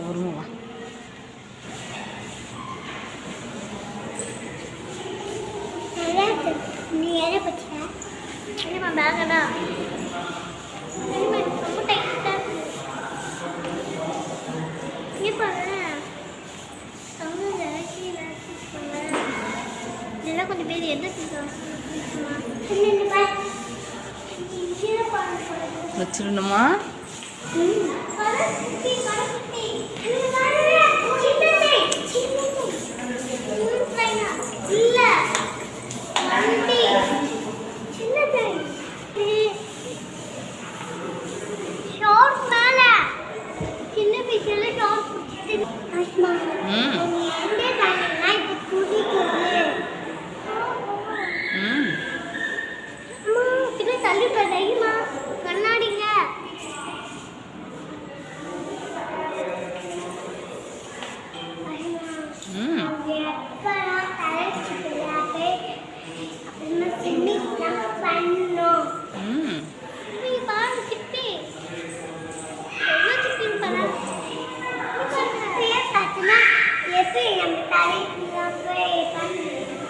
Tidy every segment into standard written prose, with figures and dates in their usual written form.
வருமா நீ எதை பற்றியா என்னம்மா பேகடா ரொம்ப டைட்டாக இங்கே பாரு இதெல்லாம் கொஞ்சம் பேர் எது வச்சிடணுமா?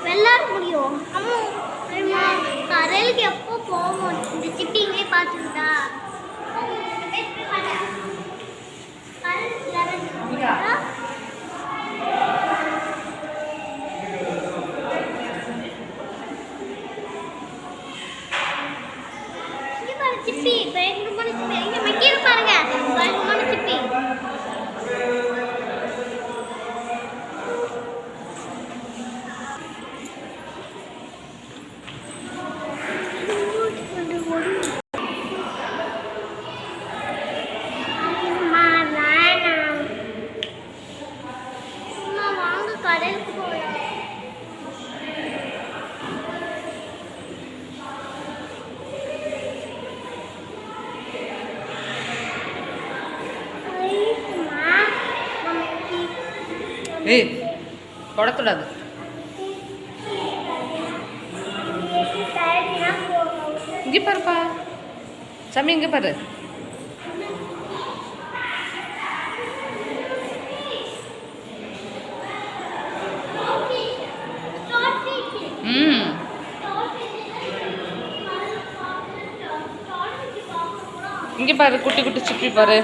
வெள்ளாட முடியும் கரையிலுக்கு எப்போ போவோம் இந்த சிப்பிங்களே பார்த்துக்கிட்டா சிப்பி பயங்கரமான சிப்பி இங்கே மெக்கீர் பாருங்க பயங்கரமான சிப்பி ஏய் தொடக்கூடாது. இங்கே பாருப்பா சாமி, இங்கே பாரு. இங்கே பாரு, குட்டி குட்டி சிப்பி பாரு,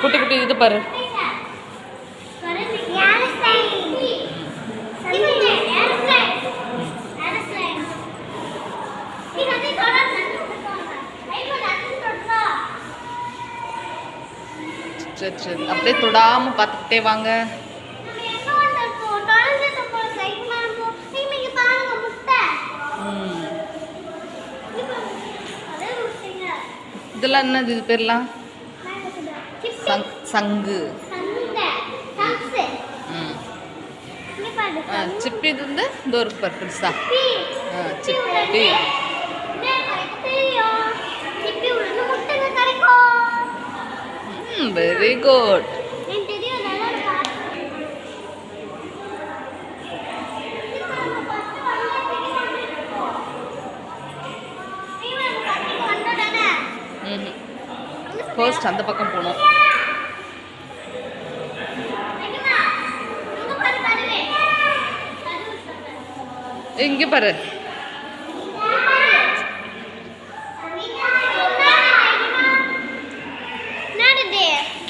குட்டி குட்டி இது பாரு. சரி சரி, அப்படியே தொடாம பார்த்துக்கிட்டே வாங்க. இதெல்லாம் என்னது, இது பேர்லாம் சங்கு. சிப்பி இது வந்து இந்த ஒரு பர்பஸா சிப்பி. Very good. ஃபர்ஸ்ட் அந்த பக்கம் போகணும். இங்கே பாரு,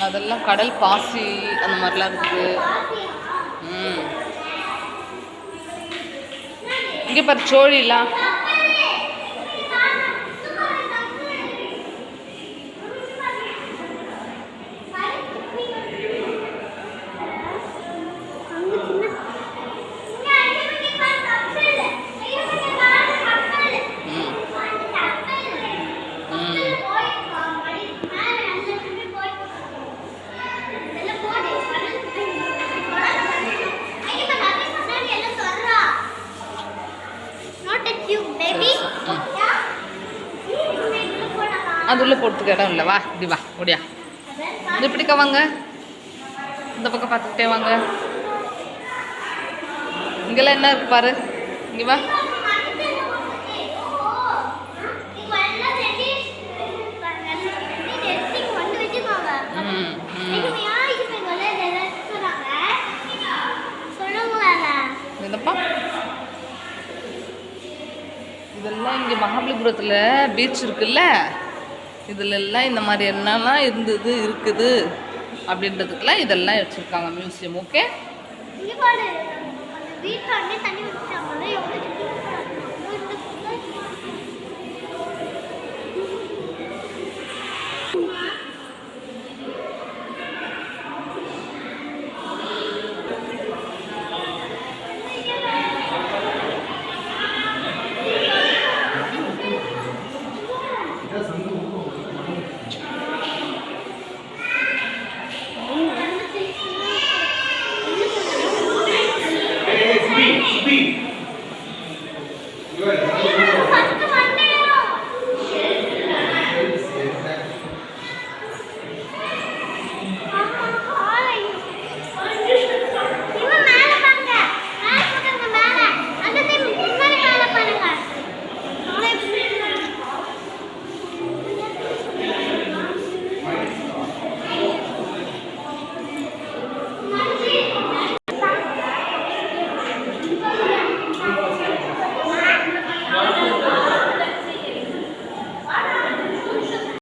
அதெல்லாம் கடல் பாசி அந்த மாதிரிலாம் இருக்குது. இங்கே பாரு சோழிலாம். அது உள்ள போகிறதுக்கு இடம் இல்லை. வா இப்படி வா, ஓடியா இது இப்படிக்கா வாங்க, இந்த பக்கம் பார்த்துக்கிட்டே வாங்க. இங்கெல்லாம் என்ன இருக்கு பாரு, இங்கே வா. மகாபலிபுரத்தில் பீச் இருக்குல்ல, இதில் எல்லாம் இந்த மாதிரி என்னெல்லாம் இருக்குது அப்படின்றதுக்கெல்லாம் இதெல்லாம் வச்சுருக்காங்க மியூசியம். ஓகே, இங்க பாரு, அந்த வீட்ல தண்ணி ஊத்திட்டாங்க.